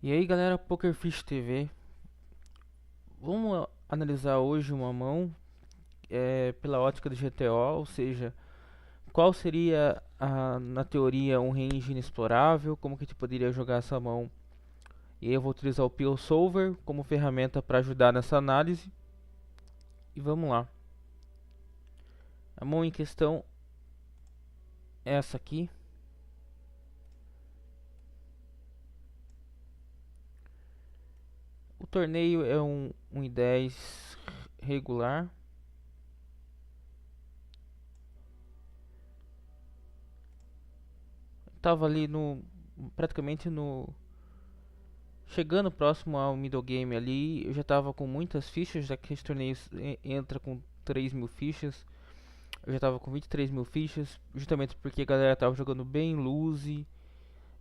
E aí galera, PokerFish TV, vamos analisar hoje uma mão pela ótica do GTO, ou seja, qual seria na teoria um range inexplorável, como que a gente poderia jogar essa mão. E aí eu vou utilizar o Peel Solver como ferramenta para ajudar nessa análise. E vamos lá. A mão em questão é essa aqui. O torneio é um I10 regular. Tava ali praticamente no chegando próximo ao middle game ali. Eu já tava com muitas fichas, já que esse torneio entra com 3.000 fichas. Eu já tava com 23.000 fichas, justamente porque a galera tava jogando bem loose,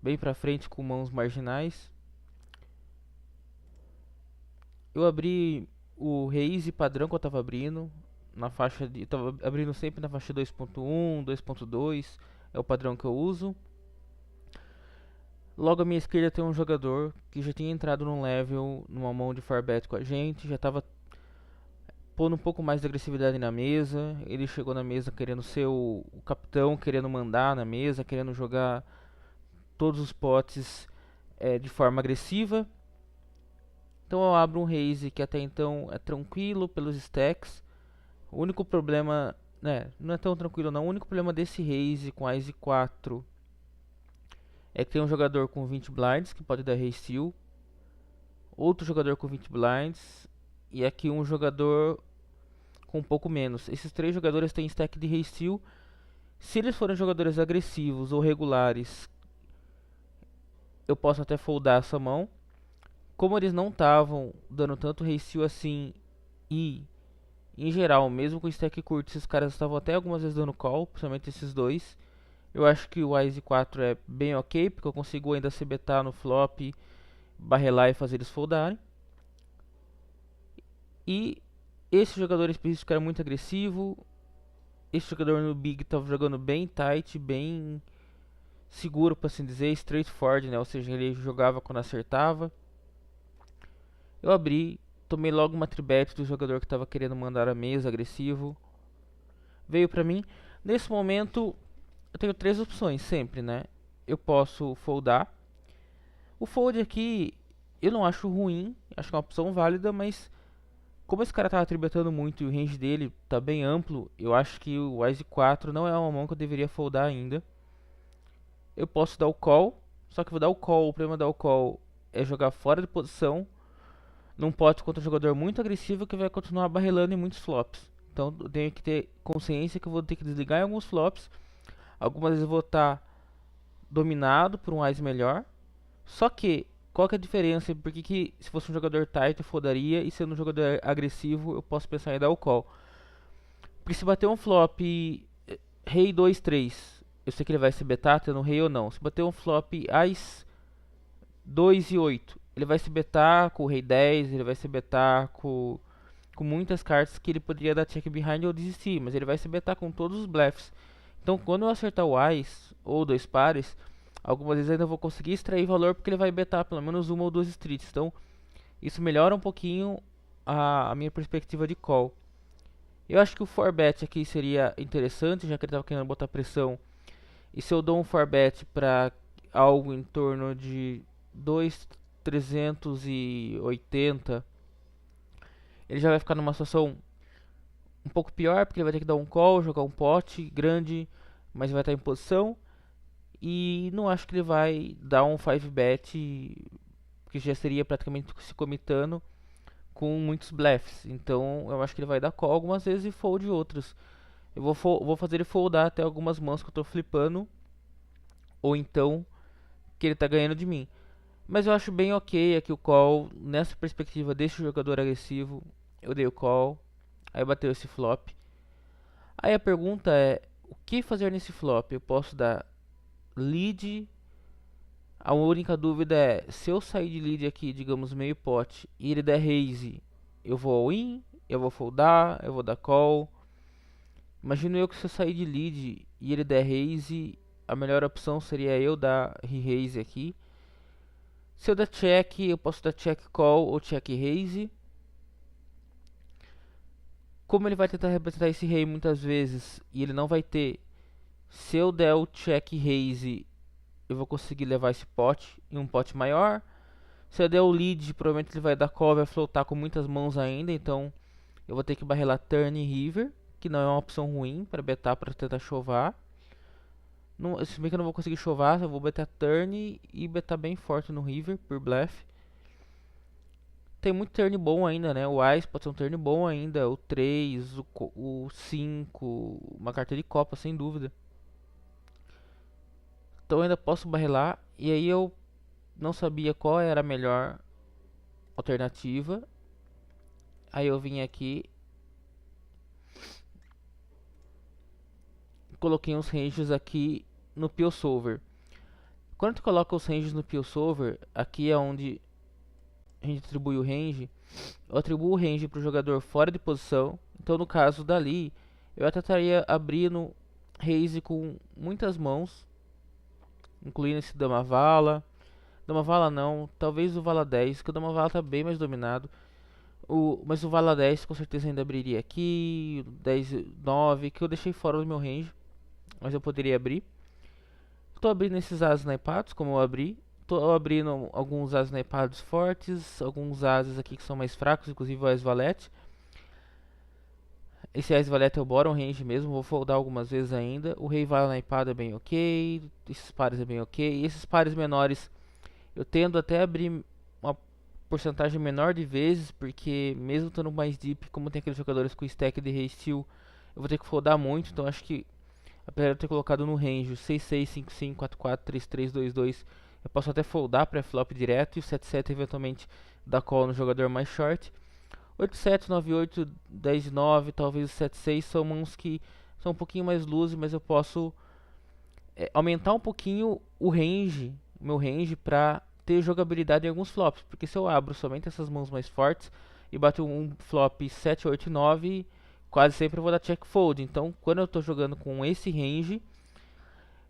bem pra frente com mãos marginais. Eu abri o raise padrão que eu tava abrindo, eu tava abrindo sempre na faixa 2.1, 2.2, é o padrão que eu uso. Logo à minha esquerda tem um jogador que já tinha entrado num level, numa mão de 4bet com a gente, já estava pondo um pouco mais de agressividade na mesa. Ele chegou na mesa querendo ser o capitão, querendo mandar na mesa, querendo jogar todos os potes de forma agressiva. Então eu abro um raise que até então é tranquilo pelos stacks. O único problema, né, não é tão tranquilo não, o único problema desse raise com Ice 4 é que tem um jogador com 20 blinds que pode dar raise steal, outro jogador com 20 blinds e aqui um jogador com um pouco menos. Esses três jogadores têm stack de raise steal. Se eles forem jogadores agressivos ou regulares, eu posso até foldar essa mão. Como eles não estavam dando tanto raise steal assim, e em geral, mesmo com stack curto, esses caras estavam até algumas vezes dando call, principalmente esses dois. Eu acho que o Wise 4 é bem ok, porque eu consigo ainda se betar no flop, barrelar e fazer eles foldarem. E esse jogador específico era muito agressivo. Esse jogador no Big estava jogando bem tight, bem seguro, para assim dizer, straightforward, né? Ou seja, ele jogava quando acertava. Eu abri, tomei logo uma tribet do jogador que estava querendo mandar a mesa, agressivo. Veio pra mim. Nesse momento, eu tenho três opções sempre, né? Eu posso foldar. O fold aqui, eu não acho ruim, acho que é uma opção válida, mas como esse cara tava tribetando muito e o range dele tá bem amplo, eu acho que o Wise 4 não é uma mão que eu deveria foldar ainda. Eu posso dar o call, só que eu vou dar o call, o problema de dar o call é jogar fora de posição, num pote contra um jogador muito agressivo que vai continuar barrelando em muitos flops. Então eu tenho que ter consciência que eu vou ter que desligar em alguns flops. Algumas vezes eu vou estar dominado por um Wise melhor. Só que, qual que é a diferença? Porque se fosse um jogador tight eu foldaria, e sendo um jogador agressivo eu posso pensar em dar o call. Porque se bater um flop rei 2 3, eu sei que ele vai se betar tendo rei ou não. Se bater um flop Ás 2 e 8, ele vai se betar com o rei 10, ele vai se betar com muitas cartas que ele poderia dar check behind ou desistir, mas ele vai se betar com todos os bluffs. Então quando eu acertar o Ás ou dois pares, algumas vezes ainda vou conseguir extrair valor porque ele vai betar pelo menos uma ou duas streets. Então isso melhora um pouquinho a minha perspectiva de call. Eu acho que o 4bet aqui seria interessante, já que ele estava querendo botar pressão. E se eu dou um 4bet para algo em torno de 2.380, ele já vai ficar numa situação um pouco pior, porque ele vai ter que dar um call, jogar um pote grande, mas vai estar em posição. E não acho que ele vai dar um 5bet, que já seria praticamente se comitando com muitos bluffs. Então eu acho que ele vai dar call algumas vezes e fold outras. Eu vou fazer ele foldar até algumas mãos que eu estou flipando, ou então que ele está ganhando de mim. Mas eu acho bem ok aqui o call, nessa perspectiva desse jogador agressivo. Eu dei o call, aí bateu esse flop. Aí a pergunta é, o que fazer nesse flop? Eu posso dar lead. A única dúvida é, se eu sair de lead aqui, digamos meio pot, e ele der raise, eu vou all in, eu vou foldar, eu vou dar call. Imagino eu que se eu sair de lead e ele der raise, a melhor opção seria eu dar re-raise aqui. Se eu der check, eu posso dar check call ou check raise. Como ele vai tentar representar esse rei muitas vezes e ele não vai ter, se eu der o check raise, eu vou conseguir levar esse pote em um pote maior. Se eu der o lead, provavelmente ele vai dar call, vai flotar com muitas mãos ainda, então eu vou ter que barrelar turn e river, que não é uma opção ruim para betar, para tentar chovar. Não, se bem que eu não vou conseguir chovar, eu vou betar turn e betar bem forte no river por bluff. Tem muito turn bom ainda, né? O Ice pode ser um turn bom ainda, o 3, o 5, uma carta de copa, sem dúvida. Então eu ainda posso barrelar, e aí eu não sabia qual era a melhor alternativa. Aí eu vim aqui, coloquei uns ranges aqui no Peel Solver. Quando tu coloca os ranges no Peel Solver, aqui é onde a gente atribui o range. Eu atribuo o range para o jogador fora de posição. Então no caso dali, eu até estaria abrindo raise com muitas mãos, incluindo esse Dama Vala. Dama Vala não, talvez o Vala 10, que o Dama Vala está bem mais dominado. Mas o Vala 10 com certeza ainda abriria aqui, o 10, 9, que eu deixei fora do meu range, mas eu poderia abrir. Estou abrindo esses as snipados, como eu abri. Estou abrindo alguns as snipados fortes, alguns ases aqui que são mais fracos, inclusive o As Valete. Esse As Valete é o bottom range mesmo, vou foldar algumas vezes ainda. O Rei Vala naipado é bem ok, esses pares é bem ok. E esses pares menores eu tendo até a abrir uma porcentagem menor de vezes, porque mesmo estando mais deep, como tem aqueles jogadores com stack de Rei Steel, eu vou ter que foldar muito, então acho que apesar de eu ter colocado no range 6, 6, 5, 5, 4, 4, 3, 3, 2, 2, eu posso até foldar pré-flop direto e o 7, 7 eventualmente dar call no jogador mais short. 8, 7, 9, 8, 10, 9, talvez o 7, 6 são mãos que são um pouquinho mais loose, mas eu posso aumentar um pouquinho o range, o meu range, para ter jogabilidade em alguns flops. Porque se eu abro somente essas mãos mais fortes e bato um flop 7, 8 e 9, quase sempre eu vou dar check fold. Então, quando eu estou jogando com esse range,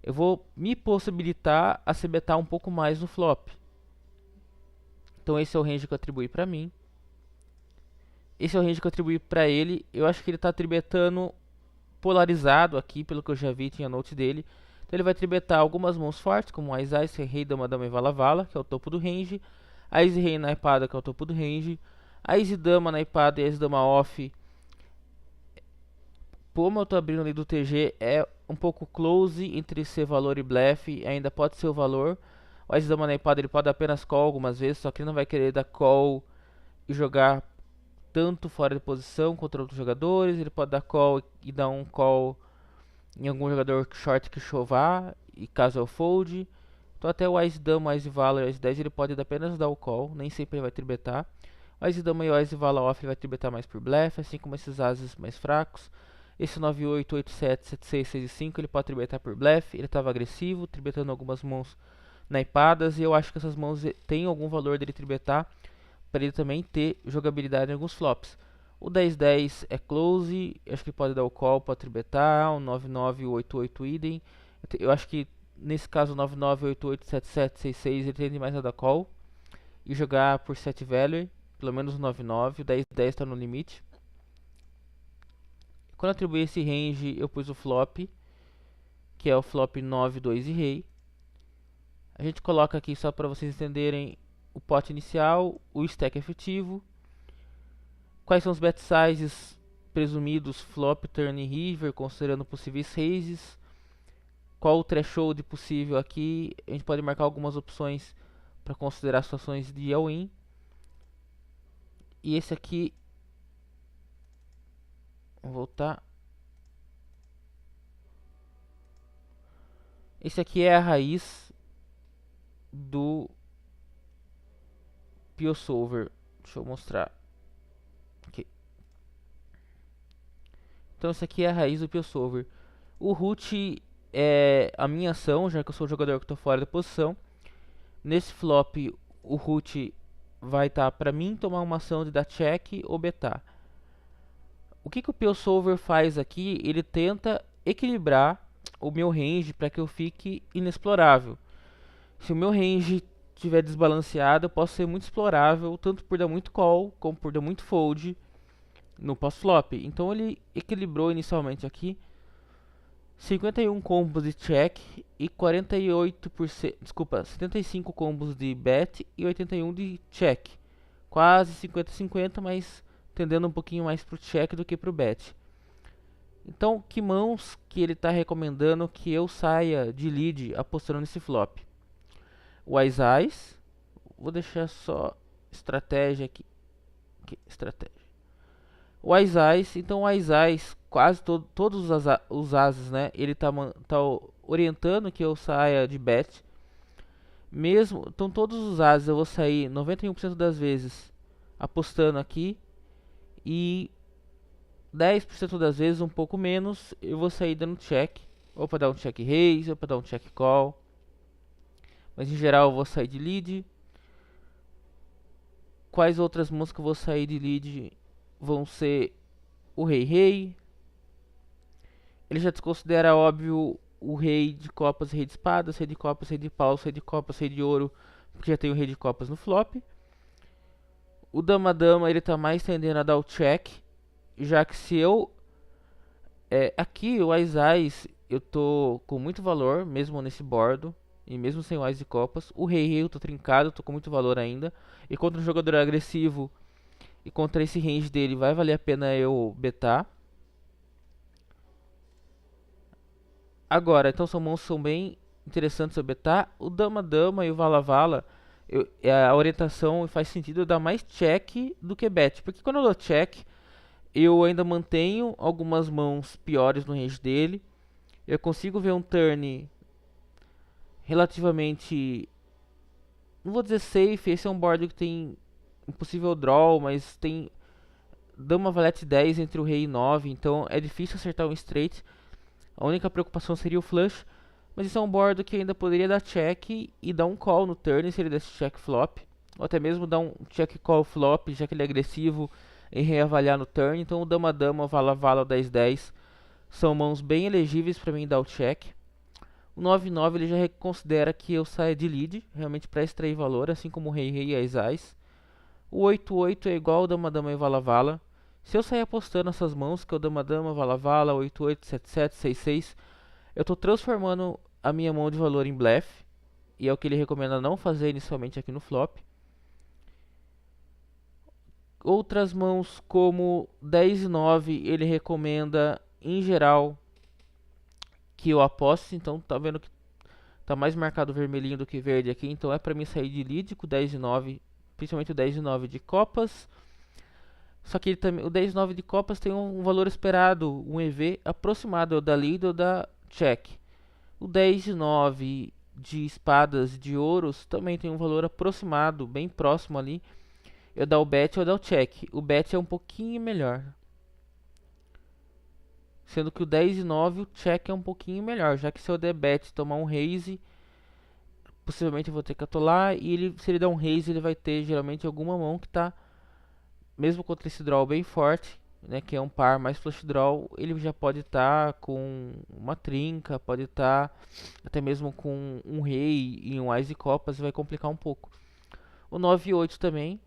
eu vou me possibilitar a se betar um pouco mais no flop. Então esse é o range que eu atribuí pra mim. Esse é o range que eu atribuí pra ele. Eu acho que ele tá tribetando polarizado aqui, pelo que eu já vi, tinha note dele. Então ele vai tribetar algumas mãos fortes, como a Ice, Rei, Dama, Dama e Vala Vala, que é o topo do range. A Easy Rei naipada, que é o topo do range. A Easy Dama naipada e a Easy Dama off. Como eu tô abrindo ali do TG, é um pouco close entre ser valor e blefe, ainda pode ser o valor. O Ice Dama naipada ele pode apenas call algumas vezes, só que ele não vai querer dar call e jogar tanto fora de posição contra outros jogadores. Ele pode dar call e dar um call em algum jogador short que chovar, e caso eu fold. Então até o Ice Dama, o Ice Vala e o Ice 10 ele pode apenas dar o call, nem sempre ele vai tribetar. O Ice Dama e o Ice Vala off ele vai tribetar mais por blefe, assim como esses ases mais fracos. Esse 9, 8, 8, 7, 7, 6, 6 e 5 ele pode tribetar por blefe. Ele estava agressivo, tribetando algumas mãos naipadas, e eu acho que essas mãos têm algum valor dele tribetar, para ele também ter jogabilidade em alguns flops. O 10-10 é close, acho que pode dar o call, pode tribetar. O 9-9 e o 8-8 idem. Eu acho que nesse caso o 9-9, 8-8, 7-7, 6-6 ele tende mais a dar call e jogar por 7 value, pelo menos o 9-9. O 10-10 está no limite. Quando eu atribuí esse range, eu pus o flop, que é o flop 9, 2 e rei. A gente coloca aqui só para vocês entenderem o pote inicial, o stack efetivo, quais são os bet sizes presumidos flop, turn e river, considerando possíveis raises, qual o threshold possível aqui. A gente pode marcar algumas opções para considerar situações de all-in. E esse aqui, vou voltar. Esse aqui é a raiz do Peel Solver. Deixa eu mostrar. Okay. Então esse aqui é a raiz do Peel Solver. O root é a minha ação, já que eu sou o jogador que estou fora da posição. Nesse flop, o root vai estar para mim tomar uma ação de dar check ou betar. O que o Peel Solver faz aqui? Ele tenta equilibrar o meu range para que eu fique inexplorável. Se o meu range estiver desbalanceado, eu posso ser muito explorável, tanto por dar muito call, como por dar muito fold no pós-flop. Então ele equilibrou inicialmente aqui 51 combos de check e 48%, desculpa, 75 combos de bet e 81 de check. Quase 50-50, mas tendendo um pouquinho mais pro check do que pro bet. Então, que mãos que ele está recomendando que eu saia de lead apostando nesse flop? O Ais, vou deixar só estratégia aqui, estratégia. O Ais, então o Ais, quase todos os ases, né? Ele tá orientando que eu saia de bet. Mesmo, então todos os ases eu vou sair 91% das vezes apostando aqui e 10% das vezes, um pouco menos, eu vou sair dando check, ou para dar um check raise, ou para dar um check call. Mas em geral eu vou sair de lead. Quais outras mãos que eu vou sair de lead vão ser o rei. Ele já desconsidera, óbvio, o rei de copas, rei de espadas, rei de copas, rei de paus, rei de copas, rei de ouro, porque já tem o rei de copas no flop. O dama-dama ele tá mais tendendo a dar o check, já que se eu aqui o Ais eu tô com muito valor, mesmo nesse bordo, e mesmo sem o Ás de copas. O rei eu tô trincado, tô com muito valor ainda. E contra um jogador agressivo e contra esse range dele, vai valer a pena eu betar. Agora, então são mãos que são bem interessantes eu betar. O dama-dama e o vala-vala, a orientação faz sentido eu dar mais check do que bet. Porque quando eu dou check, eu ainda mantenho algumas mãos piores no range dele. Eu consigo ver um turn relativamente, não vou dizer safe, esse é um board que tem um possível draw, mas tem dama valete 10 entre o rei e 9, então é difícil acertar um straight. A única preocupação seria o flush, mas isso é um board que ainda poderia dar check e dar um call no turn se ele desse check flop, ou até mesmo dar um check call flop, já que ele é agressivo em reavaliar no turn. Então o dama-dama, vala-vala, 10-10 são mãos bem elegíveis para mim dar o check. O 9-9 ele já reconsidera que eu saia de lead, realmente para extrair valor, assim como o rei-rei e Ais. O 8-8 é igual o dama-dama e vala-vala. Se eu sair apostando essas mãos, que é o dama-dama, vala-vala, 8-8, 7-7, 6-6, eu estou transformando a minha mão de valor em blefe, e é o que ele recomenda não fazer inicialmente aqui no flop. Outras mãos como 10 e 9, ele recomenda em geral que eu aposte, então tá vendo que tá mais marcado vermelhinho do que verde aqui, então é para mim sair de lead com 10 e 9, principalmente o 10 e 9 de copas. Só que ele também, o 10 e 9 de copas tem um valor esperado, um EV aproximado da lead ou da check. O 10 e 9 de espadas de ouros também tem um valor aproximado, bem próximo ali. Eu dar o bet ou dar o check. O bet é um pouquinho melhor. Sendo que o 10 e 9 o check é um pouquinho melhor, já que se eu der bet tomar um raise, possivelmente eu vou ter que atolar, e se ele der um raise, ele vai ter geralmente alguma mão que está, mesmo contra esse draw bem forte, né, que é um par mais flush draw, ele já pode estar com uma trinca, pode estar até mesmo com um rei e um ás de copas, vai complicar um pouco. O 9 e 8 também,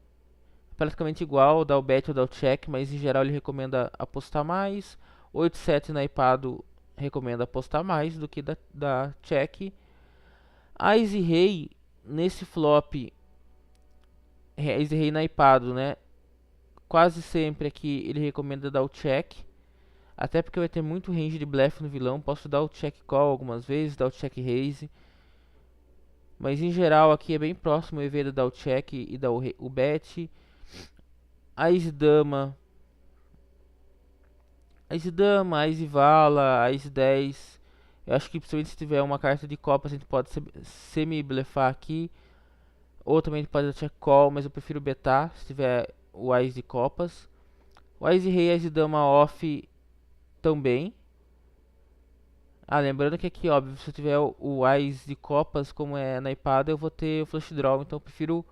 praticamente igual, dá o bet ou dá o check, mas em geral ele recomenda apostar mais. 8-7 naipado recomenda apostar mais do que da check. Ás e rei, nesse flop, Ás e rei naipado, né? Quase sempre aqui ele recomenda dar o check. Até porque vai ter muito range de blefe no vilão. Posso dar o check call algumas vezes, dar o check raise. Mas em geral aqui é bem próximo o EV de dar o check e dar o bet. Ás e dama. Ás e dama, Ás e vala, Ás e 10. Eu acho que principalmente se tiver uma carta de copas a gente pode semi-blefar aqui. Ou também pode dar check call, mas eu prefiro betar se tiver o Ás de copas. O Ás e rei, Ás e dama off também. Ah, lembrando que aqui, óbvio, se eu tiver o Ás de copas como é naipada, eu vou ter o flush draw. Então eu prefiro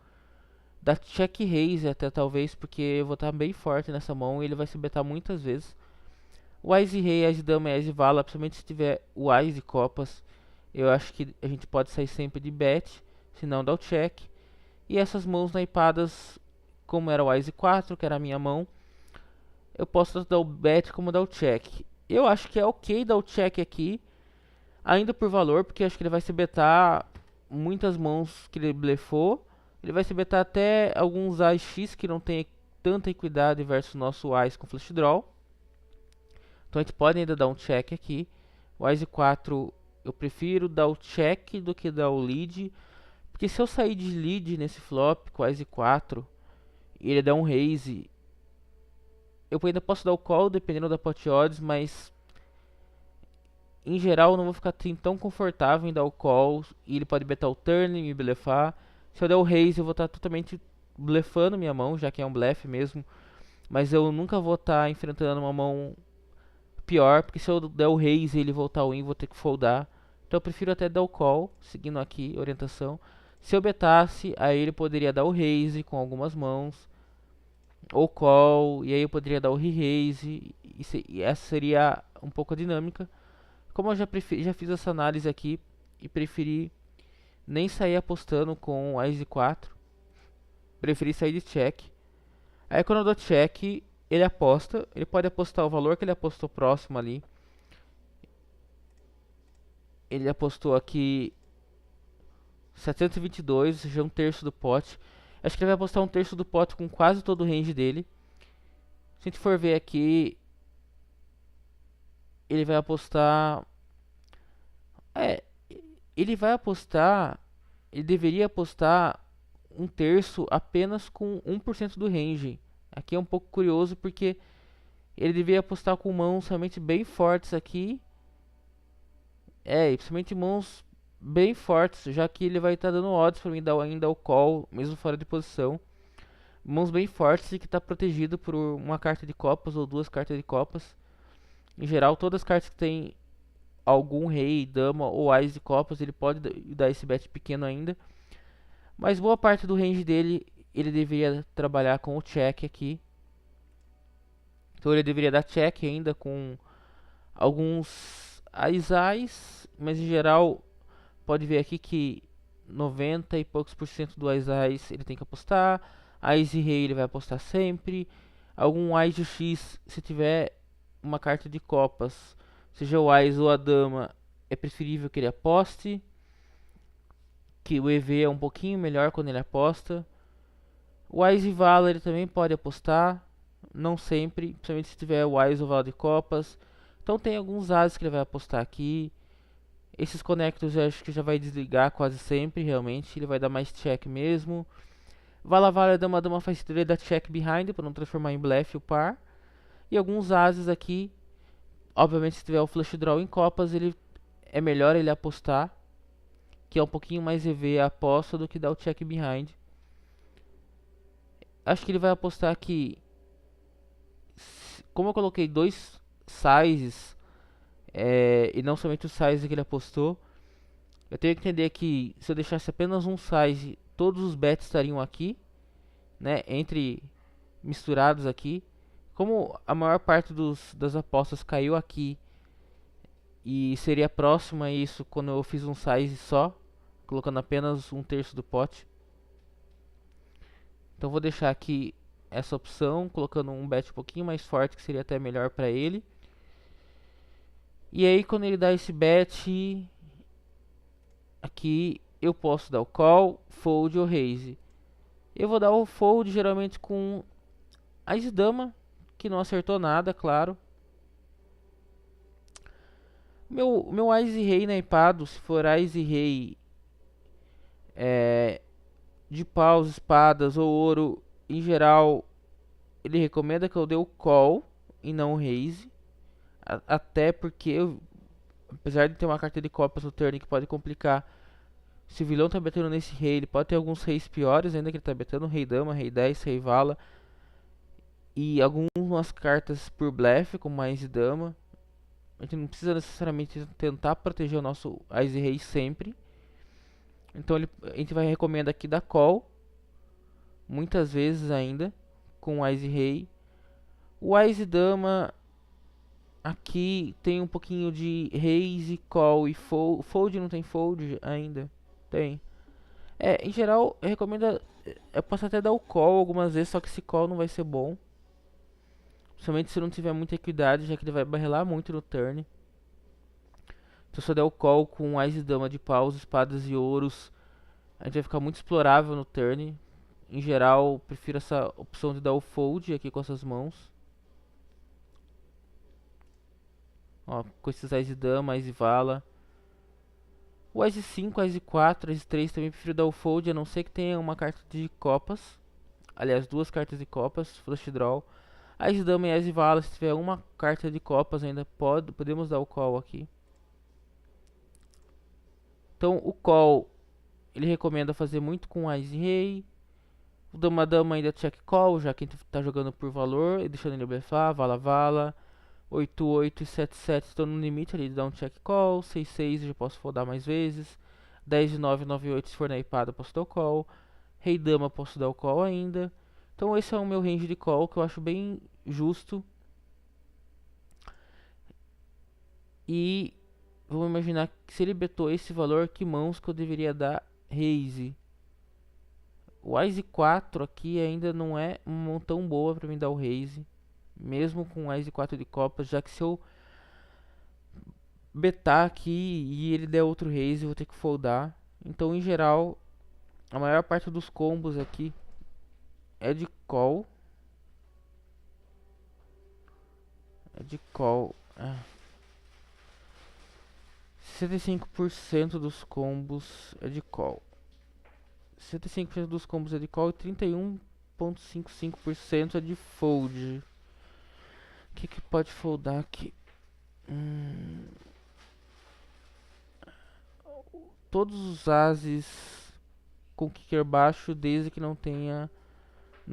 dar check raise até talvez, porque eu vou estar bem forte nessa mão e ele vai se betar muitas vezes. O Ás e rei, Ás e dama e Ás e vala, principalmente se tiver o Ás de copas, eu acho que a gente pode sair sempre de bet. se não dá o check. E essas mãos naipadas, como era o Wise 4, que era a minha mão, eu posso tanto dar o bet como dar o check. Eu acho que é ok dar o check aqui, ainda por valor, porque acho que ele vai se betar muitas mãos que ele blefou. Ele vai se betar até alguns Ais X que não tem tanta equidade versus o nosso Ais com flush draw. Então a gente pode ainda dar um check aqui. O Ais 4 eu prefiro dar o check do que dar o lead, porque se eu sair de lead nesse flop com o Ais 4 e ele der um raise, eu ainda posso dar o call dependendo da pot odds, mas em geral eu não vou ficar tão confortável em dar o call e ele pode betar o turn e me blefar. Se eu der o raise eu vou estar totalmente blefando minha mão, já que é um blefe mesmo, mas eu nunca vou estar enfrentando uma mão pior, porque se eu der o raise e ele voltar win, vou ter que foldar. Então eu prefiro até dar o call, seguindo aqui a orientação. Se eu betasse, aí ele poderia dar o raise com algumas mãos, ou call, e aí eu poderia dar o re-raise, e essa seria um pouco a dinâmica. Como eu já fiz essa análise aqui, e preferi nem sair apostando com o Ás 4, preferi sair de check. Aí quando eu dou check, ele aposta, ele pode apostar o valor que ele apostou próximo ali. Ele apostou aqui 722, ou seja, um terço do pote. Acho que ele vai apostar um terço do pote com quase todo o range dele. Se a gente for ver aqui, ele vai apostar... ele vai apostar... Ele deveria apostar um terço apenas com 1% do range. Aqui é um pouco curioso porque ele deveria apostar com mãos realmente bem fortes aqui. E principalmente mãos bem fortes, já que ele vai estar dando odds para mim dar ainda o call, mesmo fora de posição. Mãos bem fortes e que está protegido por uma carta de copas ou duas cartas de copas. Em geral, todas as cartas que tem algum rei, dama ou ás de copas, ele pode dar esse bet pequeno ainda. Mas boa parte do range dele, ele deveria trabalhar com o check aqui. Então ele deveria dar check ainda com alguns ás, mas em geral pode ver aqui que 90 e poucos por cento do ás ele tem que apostar. Ás e rei ele vai apostar sempre. Algum ás de x, se tiver uma carta de copas, seja o ás ou a dama, é preferível que ele aposte. Que o EV é um pouquinho melhor quando ele aposta. O ás e vala ele também pode apostar, não sempre, principalmente se tiver o ás ou vala de copas. Então tem alguns ases que ele vai apostar aqui. Esses connectors eu acho que já vai desligar quase sempre, realmente. Ele vai dar mais check mesmo. Vala vala dama dama faz sentido ele dar check behind para não transformar em blefe o par. E alguns ases aqui, obviamente se tiver o flush draw em copas, ele é melhor ele apostar, que é um pouquinho mais EV a aposta do que dar o check behind. Acho que ele vai apostar aqui, como eu coloquei dois sizes, e não somente o size que ele apostou, eu tenho que entender que se eu deixasse apenas um size, todos os bets estariam aqui, né, entre misturados aqui. Como a maior parte das apostas caiu aqui e seria próximo a isso quando eu fiz um size só, colocando apenas um terço do pote. Então vou deixar aqui essa opção, colocando um bet um pouquinho mais forte, que seria até melhor para ele. E aí quando ele dá esse bet, aqui eu posso dar o call, fold ou raise. Eu vou dar o fold geralmente com as dama, que não acertou nada, claro. Meu ás e rei naipado, se for ás e rei de paus, espadas ou ouro, em geral, ele recomenda que eu dê o call e não o raise. Até porque, apesar de ter uma carta de copas no turn que pode complicar, se o vilão tá betendo nesse rei, ele pode ter alguns reis piores ainda que ele tá betendo, rei dama, rei 10, rei vala. E algumas cartas por blefe, como ás e dama. A gente não precisa necessariamente tentar proteger o nosso ás e rei sempre. Então a gente vai recomendar aqui dar call, muitas vezes ainda, com ás e rei. O ás e dama, aqui tem um pouquinho de raise, call e fold. Fold não tem fold ainda? Tem. Em geral, eu recomendo. Eu posso até dar o call algumas vezes, só que esse call não vai ser bom. Principalmente se não tiver muita equidade, já que ele vai barrelar muito no turn. Então se eu der o call com Ás e Dama de paus, espadas e ouros, a gente vai ficar muito explorável no turn. Em geral, prefiro essa opção de dar o fold aqui com essas mãos. Ó, com esses Ás e Dama, Ás e Vala. O Ás e 5, Ás e 4, Ás e 3 também prefiro dar o fold, a não ser que tenha uma carta de copas. Aliás, duas cartas de copas, flush draw. Ás e Dama e Ás e Vala, se tiver uma carta de copas ainda, podemos dar o call aqui. Então o call ele recomenda fazer muito com Ás e Rei. O Dama Dama ainda check call, já que a gente tá jogando por valor, e deixando ele blefar, Vala Vala. 8-8 e 7-7 estão no limite ali de dar um check call. 6-6 eu já posso foldar mais vezes. 10-9, 9-8 se for na ipada eu posso dar o call. Rei Dama posso dar o call ainda. Então esse é o meu range de call que eu acho bem justo. E vamos imaginar que se ele betou esse valor, que mãos que eu deveria dar raise. O Ás 4 aqui ainda não é uma mão tão boa para mim dar o raise. Mesmo com o Ás 4 de copas, já que se eu betar aqui e ele der outro raise, eu vou ter que foldar. Então, em geral, a maior parte dos combos aqui é de call. É de call. 65% dos combos é de call. 65% dos combos é de call e 31,55% é de fold. O que pode foldar aqui? Todos os ases com kicker baixo, desde que não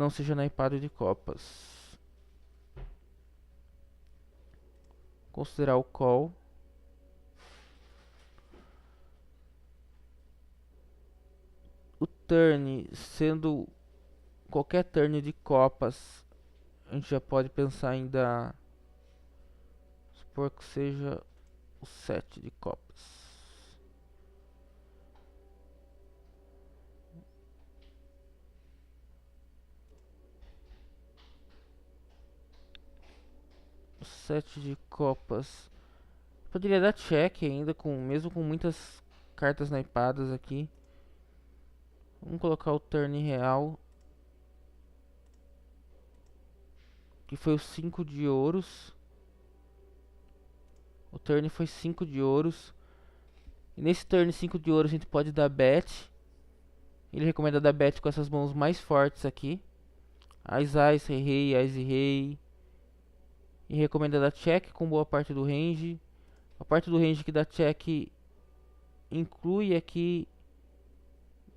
seja naipado de copas. Considerar o call. O turn, sendo qualquer turn de copas, a gente já pode pensar em dar, supor que seja o 7 de copas. O 7 de copas. Poderia dar check ainda, mesmo com muitas cartas naipadas aqui. Vamos colocar o turn real, que foi o 5 de ouros. O turn foi 5 de ouros. E nesse turn 5 de ouros a gente pode dar bet. Ele recomenda dar bet com essas mãos mais fortes aqui. Ás, Ás, Rei, Rei, Ás e Rei. E recomenda dar check com boa parte do range. A parte do range que dá check inclui aqui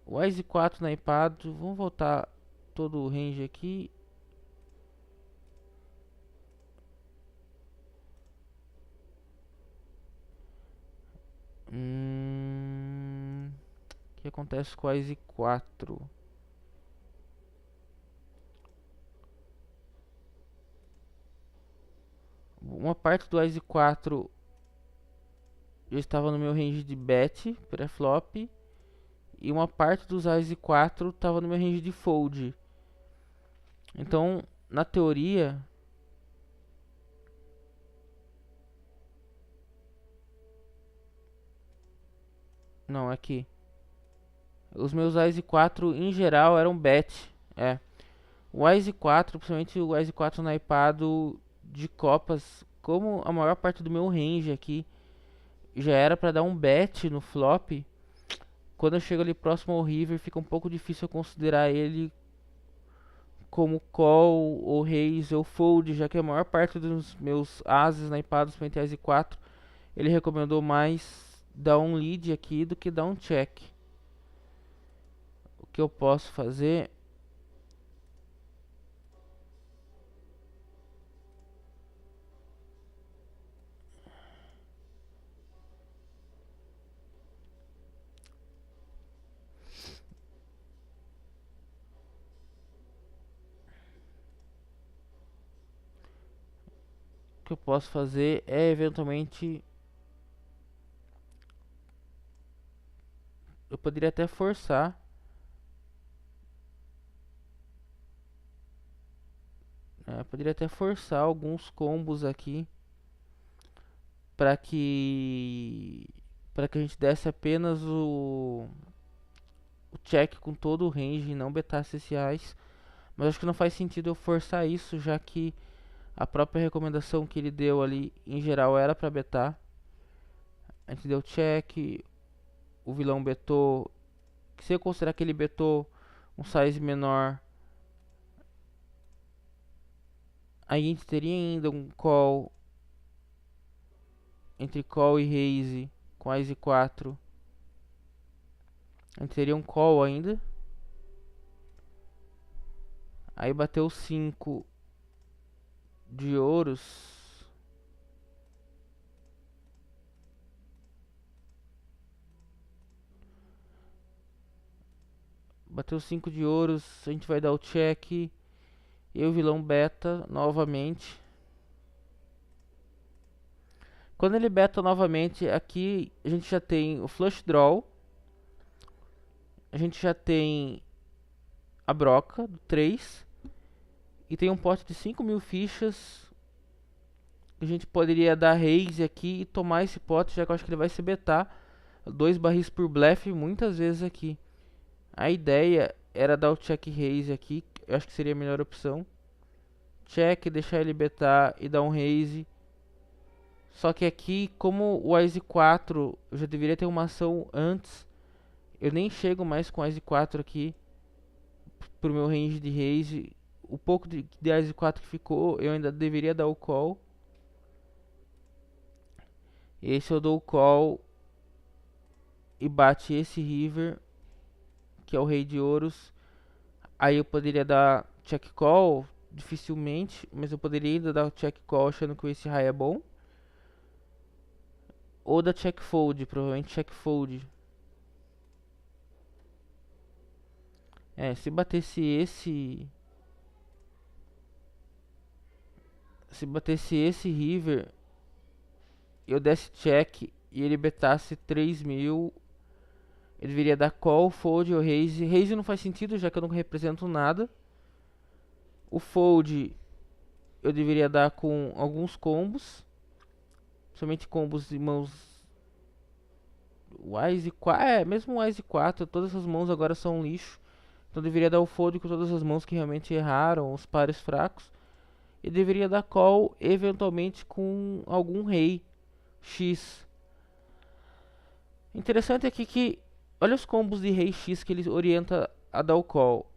o Ás e 4 naipado. Vamos voltar todo o range aqui. O que acontece com o Ás e 4? Uma parte do Ás e 4 já estava no meu range de bet pré-flop. E uma parte dos Ás e 4 estava no meu range de fold. Então, na teoria, não, aqui. Os meus Ás e 4 em geral eram bet. O Ás e 4, principalmente o Ás e 4 naipado de copas, como a maior parte do meu range aqui já era para dar um bet no flop. Quando eu chego ali próximo ao river, fica um pouco difícil eu considerar ele como call ou raise ou fold, já que a maior parte dos meus ases naipados frente a Ás e 4, ele recomendou mais dar um lead aqui do que dar um check. O que eu posso fazer é eventualmente, eu poderia até forçar Poderia até forçar alguns combos aqui para que a gente desse apenas o check com todo o range e não betasse esse Ás. Mas acho que não faz sentido eu forçar isso, já que a própria recomendação que ele deu ali em geral era para betar. A gente deu check, o vilão betou. Se eu considerar que ele betou um size menor, aí a gente teria ainda um call entre call e raise com Ás e 4. A gente teria um call ainda. Aí bateu 5 de ouros. Bateu 5 de ouros, a gente vai dar o check. E o vilão beta novamente. Quando ele beta novamente, aqui a gente já tem o flush draw. A gente já tem a broca do 3. E tem um pote de 5.000 fichas. A gente poderia dar raise aqui e tomar esse pote, já que eu acho que ele vai se betar 2 barris por blefe muitas vezes aqui. A ideia era dar o check raise aqui, eu acho que seria a melhor opção. Check, deixar ele betar e dar um raise. Só que aqui, como o Ás 4 eu já deveria ter uma ação antes, eu nem chego mais com Ás 4 aqui pro meu range de raise. O pouco de Ás 4 que ficou, eu ainda deveria dar o call. Esse eu dou o call e bate esse river, que é o rei de ouros. Aí eu poderia dar check call, dificilmente, mas eu poderia ainda dar o check call achando que esse high é bom. Ou da check fold, provavelmente check fold. Se batesse esse... Se batesse esse river, eu desse check e ele betasse 3.000, eu deveria dar call, fold ou raise. Raise não faz sentido, já que eu não represento nada. O fold eu deveria dar com alguns combos, somente combos de mãos Wise 4, mesmo o Wise 4, todas essas mãos agora são um lixo. Então deveria dar o fold com todas as mãos que realmente erraram, os pares fracos. E deveria dar call eventualmente com algum rei X. Interessante aqui que olha os combos de rei X que ele orienta a dar o call.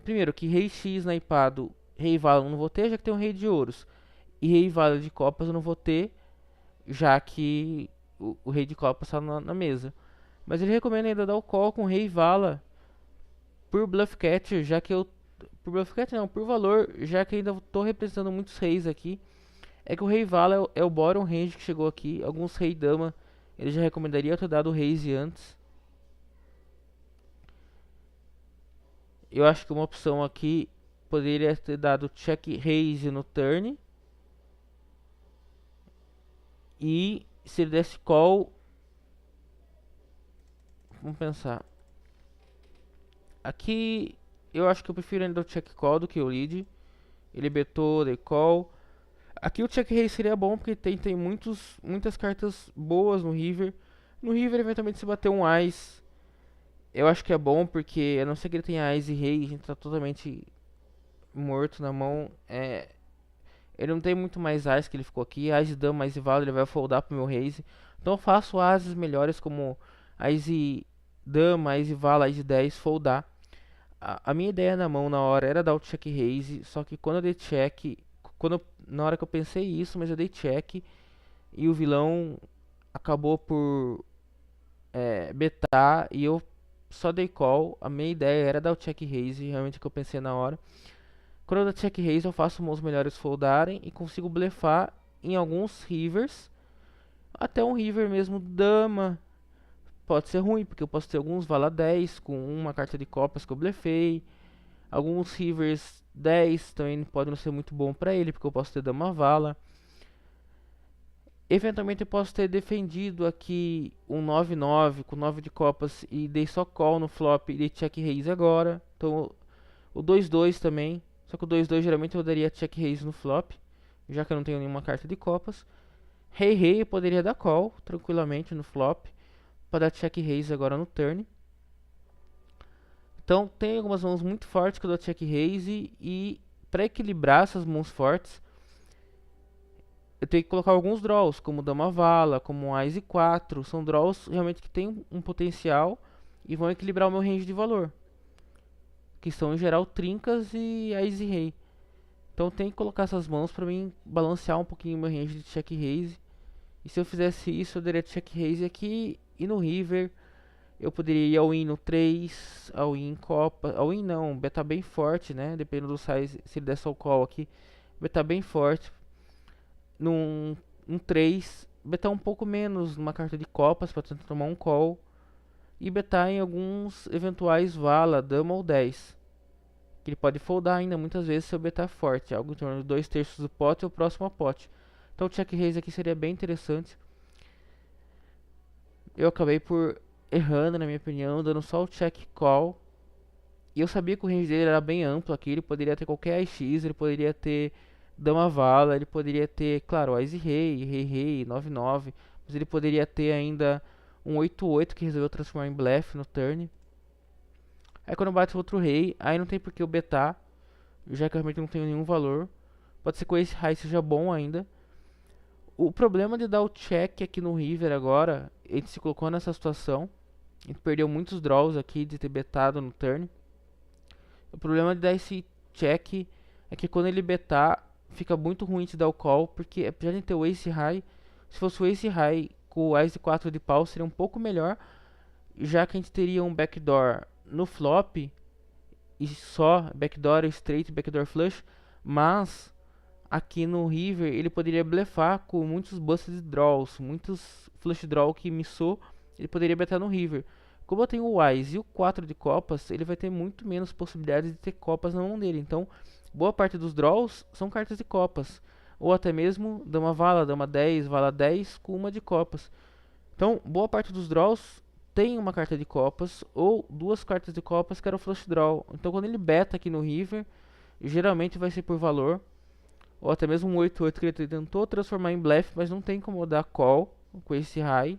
Primeiro que rei X naipado, rei vala eu não vou ter, já que tem um rei de ouros. E rei vala de copas eu não vou ter, já que o rei de copas está na mesa. Mas ele recomenda ainda dar o call com rei vala por bluff catcher, já que eu... Por bluff catcher não, por valor, já que ainda estou representando muitos reis aqui. É que o rei vala é o bottom range que chegou aqui. Alguns rei dama ele já recomendaria eu ter dado o raise antes. Eu acho que uma opção aqui poderia ter dado check raise no turn. E se ele desse call, vamos pensar. Aqui eu acho que eu prefiro ainda o check call do que o lead. Ele betou, dei call. Aqui o check raise seria bom porque tem muitas cartas boas no river. No river eventualmente se bater um Ás, eu acho que é bom porque a não ser que ele tenha Ás e rei, a gente tá totalmente morto na mão. Ele não tem muito mais Ás que ele ficou aqui. Ás e dama, Ás e vala, ele vai foldar pro meu raise. Então eu faço Ases melhores como Ás e dama, Ás e vala, Ás e 10 foldar. A minha ideia na mão na hora era dar o check raise, só que quando eu dei check, na hora que eu pensei isso, mas eu dei check e o vilão acabou por betar e eu só dei call. A minha ideia era dar o check raise, realmente, que eu pensei na hora. Quando eu dou check raise, eu faço meus melhores foldarem e consigo blefar em alguns rivers. Até um river mesmo dama pode ser ruim, porque eu posso ter alguns vala 10 com uma carta de copas que eu blefei. Alguns rivers 10 também podem não ser muito bom pra ele, porque eu posso ter dama vala. Eventualmente eu posso ter defendido aqui um 9-9 com 9 de copas e dei só call no flop e dei check raise agora. Então o 2-2 também Só que o 2-2 geralmente eu daria check raise no flop, já que eu não tenho nenhuma carta de copas. Rei eu poderia dar call tranquilamente no flop, para dar check raise agora no turn. Então tem algumas mãos muito fortes que eu dou check raise, e para equilibrar essas mãos fortes, eu tenho que colocar alguns draws, como Dama Vala, como Ás e 4. São draws realmente que tem um potencial e vão equilibrar o meu range de valor, que são em geral trincas e Ás e Rei. Então tem que colocar essas mãos para mim balancear um pouquinho o meu range de check raise. E se eu fizesse isso, eu daria check raise aqui, e no river eu poderia ir all-in no 3, all-in em copa. All-in não, beta bem forte, né? Dependendo do size, se ele der só o call aqui, beta bem forte. Num 3, betar um pouco menos numa carta de copas para tentar tomar um call, e betar em alguns eventuais vala, dama ou 10, que ele pode foldar ainda muitas vezes se eu betar forte, algo em torno de 2/3 do pote ou próximo a pote. Então o check raise aqui seria bem interessante. Eu acabei por errando, na minha opinião, dando só o check call, e eu sabia que o range dele era bem amplo aqui. Ele poderia ter qualquer AX, ele poderia ter Dama Vala, ele poderia ter, claro, Ás e Rei, 9/9, mas ele poderia ter ainda um 8/8 que resolveu transformar em Bluff no turn. Aí quando bate outro Rei, aí não tem por que eu betar, já que eu realmente não tenho nenhum valor. Pode ser que esse High seja bom ainda. O problema de dar o check aqui no River agora, ele se colocou nessa situação. Ele perdeu muitos draws aqui de ter betado no turn. O problema de dar esse check é que quando ele betar, fica muito ruim de dar o call, porque apesar de ter o Ace High, se fosse o Ace High com o Ás e 4 de pau, seria um pouco melhor, já que a gente teria um backdoor no flop, e só backdoor straight, backdoor flush, mas aqui no river ele poderia blefar com muitos busted draws, muitos flush draw que missou, ele poderia betar no river. Como eu tenho o Ás e o 4 de copas, ele vai ter muito menos possibilidades de ter copas na mão dele. Então, boa parte dos draws são cartas de copas, ou até mesmo Dama Vala, Dama 10, Vala 10 com uma de copas. Então, boa parte dos draws tem uma carta de copas, ou duas cartas de copas que era o flush draw. Então, quando ele beta aqui no river, geralmente vai ser por valor, ou até mesmo um 8/8 que ele tentou transformar em bluff, mas não tem como dar call com esse high,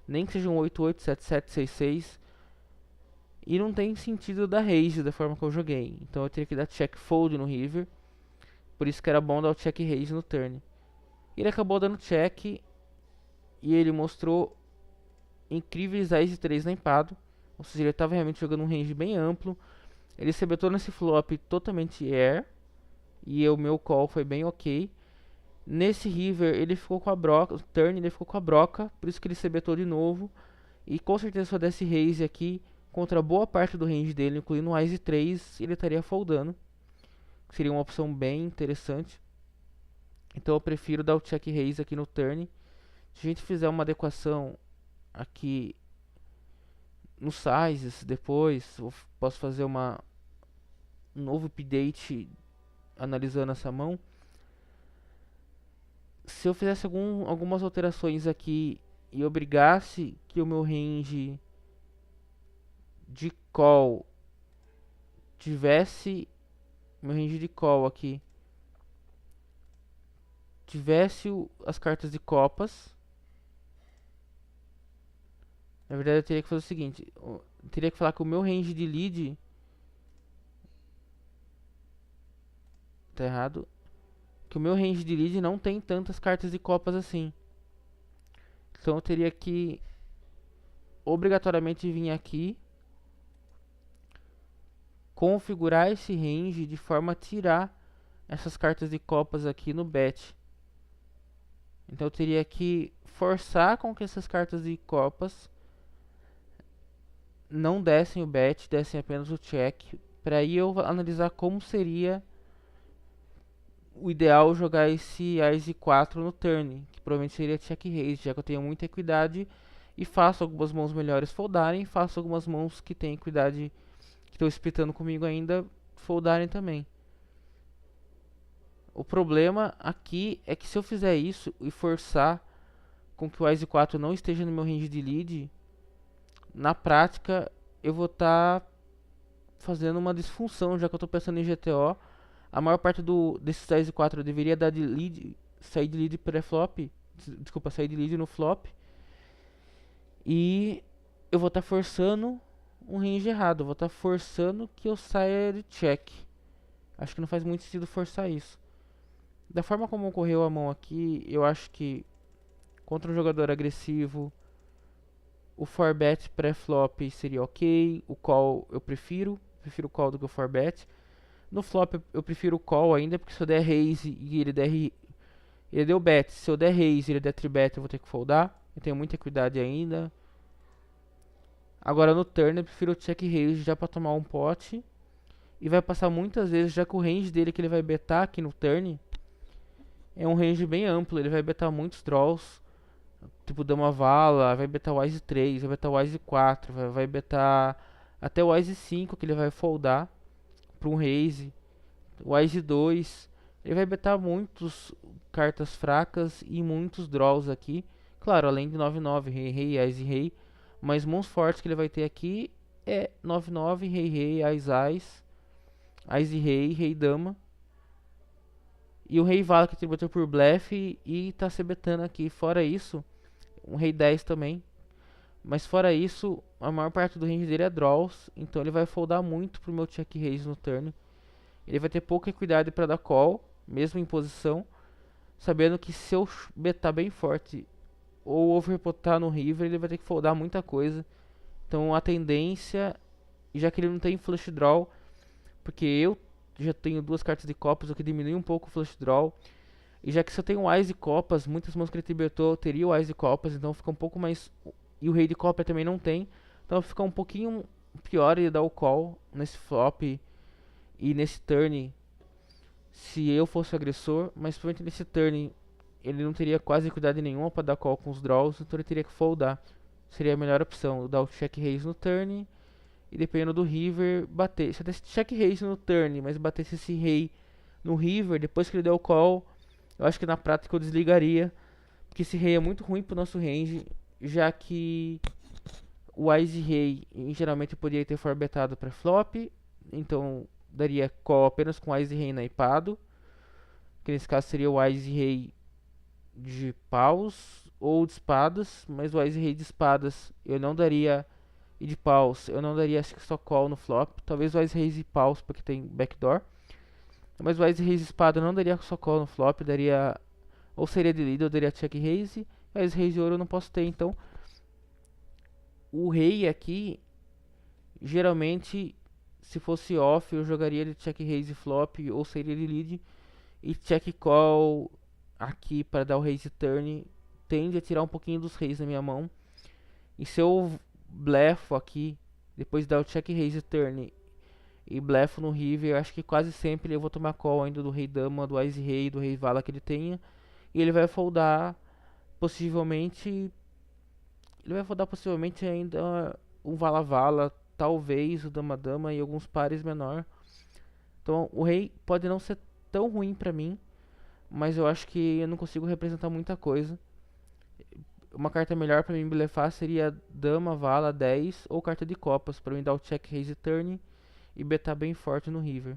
nem que seja um 8/8, 7/7, 6/6. E não tem sentido dar raise da forma que eu joguei. Então eu teria que dar check fold no river. Por isso que era bom dar o check raise no turn. Ele acabou dando check, e ele mostrou incríveis Ás e 3 na empado. Ou seja, ele estava realmente jogando um range bem amplo. Ele se betou nesse flop totalmente air, e o meu call foi bem ok. Nesse river ele ficou com a broca, turn ele ficou com a broca, por isso que ele se betou de novo. E com certeza se eu desse raise aqui contra boa parte do range dele, incluindo o Ás e 3, ele estaria foldando. Seria uma opção bem interessante. Então eu prefiro dar o check raise aqui no turn. Se a gente fizer uma adequação aqui nos sizes depois, eu posso fazer um novo update analisando essa mão. Se eu fizesse algumas alterações aqui e obrigasse que o meu range de call tivesse, meu range de call aqui tivesse as cartas de copas, na verdade eu teria que fazer o seguinte, eu teria que falar que o meu range de lead tá errado, que o meu range de lead não tem tantas cartas de copas assim. Então eu teria que obrigatoriamente vir aqui, configurar esse range de forma a tirar essas cartas de copas aqui no bet. Então eu teria que forçar com que essas cartas de copas não dessem o bet, dessem apenas o check, para aí eu analisar como seria o ideal jogar esse Ás e 4 no turn, que provavelmente seria check raise, já que eu tenho muita equidade e faço algumas mãos melhores foldarem, faço algumas mãos que têm equidade, que estão splitando comigo ainda, foldarem também. O problema aqui é que se eu fizer isso e forçar com que o Ás e 4 não esteja no meu range de lead, na prática eu vou estar fazendo uma disfunção, já que eu estou pensando em GTO, A maior parte desses size 4 eu deveria dar de lead, sair de lead pré-flop, desculpa, sair de lead no flop. E eu vou estar forçando um range errado, eu vou estar forçando que eu saia de check. Acho que não faz muito sentido forçar isso. Da forma como ocorreu a mão aqui, eu acho que contra um jogador agressivo, o 4bet pré-flop seria ok, o call eu prefiro o call do que o 4bet. No flop eu prefiro o call ainda, porque se eu der raise e ele deu bet, se eu der raise e ele der 3bet eu vou ter que foldar. Eu tenho muita equidade ainda. Agora no turn eu prefiro o check raise já para tomar um pote. E vai passar muitas vezes, já que o range dele que ele vai betar aqui no turn é um range bem amplo, ele vai betar muitos draws, tipo dama vala, vai betar wise 3, vai betar wise 4, vai betar até wise 5 que ele vai foldar para um raise, wise 2, ele vai betar muitos cartas fracas e muitos draws aqui, claro, além de 9-9, rei, rei, ás e rei, mas mãos fortes que ele vai ter aqui é 9-9, rei, rei, ás, ás e rei, rei, dama. E o rei vala que tributou por blefe e tá se betando aqui. Fora isso, um rei 10 também. Mas fora isso, a maior parte do range dele é draws. Então ele vai foldar muito pro meu check raise no turn. Ele vai ter pouca equidade para dar call, mesmo em posição. Sabendo que se eu betar bem forte ou overpotar no river, ele vai ter que foldar muita coisa. Então a tendência, já que ele não tem flush draw, porque eu já tenho duas cartas de copas, o que diminui um pouco o flush draw. E já que se eu tenho Ás de copas, muitas mãos que ele tributou teria o Ás de copas, então fica um pouco mais... E o rei de copa também não tem, então fica um pouquinho pior ele dar o call nesse flop e nesse turn se eu fosse o agressor, mas provavelmente nesse turn ele não teria quase equidade nenhuma para dar call com os draws, então ele teria que foldar. Seria a melhor opção, dar o check raise no turn e dependendo do river, bater. Se eu desse check raise no turn, mas batesse esse rei no river, depois que ele der o call, eu acho que na prática eu desligaria, porque esse rei é muito ruim pro nosso range, já que o Ice Rei geralmente eu poderia ter forbetado para flop, então daria call apenas com Ice Rei naipado, que nesse caso seria o Ice Rei de paus ou de espadas, mas o Ice Rei de espadas eu não daria, e de paus eu não daria acho que só call no flop, talvez o Ice Rei de paus porque tem backdoor, mas o Ice Rei de espada eu não daria só call no flop, daria ou seria de lead ou daria check raise, mas rei de ouro eu não posso ter, então o rei aqui geralmente se fosse off eu jogaria ele check raise flop ou seria de lead e check call aqui para dar o raise turn tende a tirar um pouquinho dos reis da minha mão. E se eu blefo aqui depois de dar o check raise turn e blefo no river, eu acho que quase sempre eu vou tomar call ainda do rei dama, do ice rei, do rei vala que ele tenha, e ele vai foldar possivelmente, ainda um vala vala, talvez o dama dama e alguns pares menor. Então o rei pode não ser tão ruim pra mim, mas eu acho que eu não consigo representar muita coisa. Uma carta melhor pra mim blefar seria dama, vala, 10 ou carta de copas pra mim dar o check raise turn e betar bem forte no river.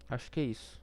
Acho que é isso.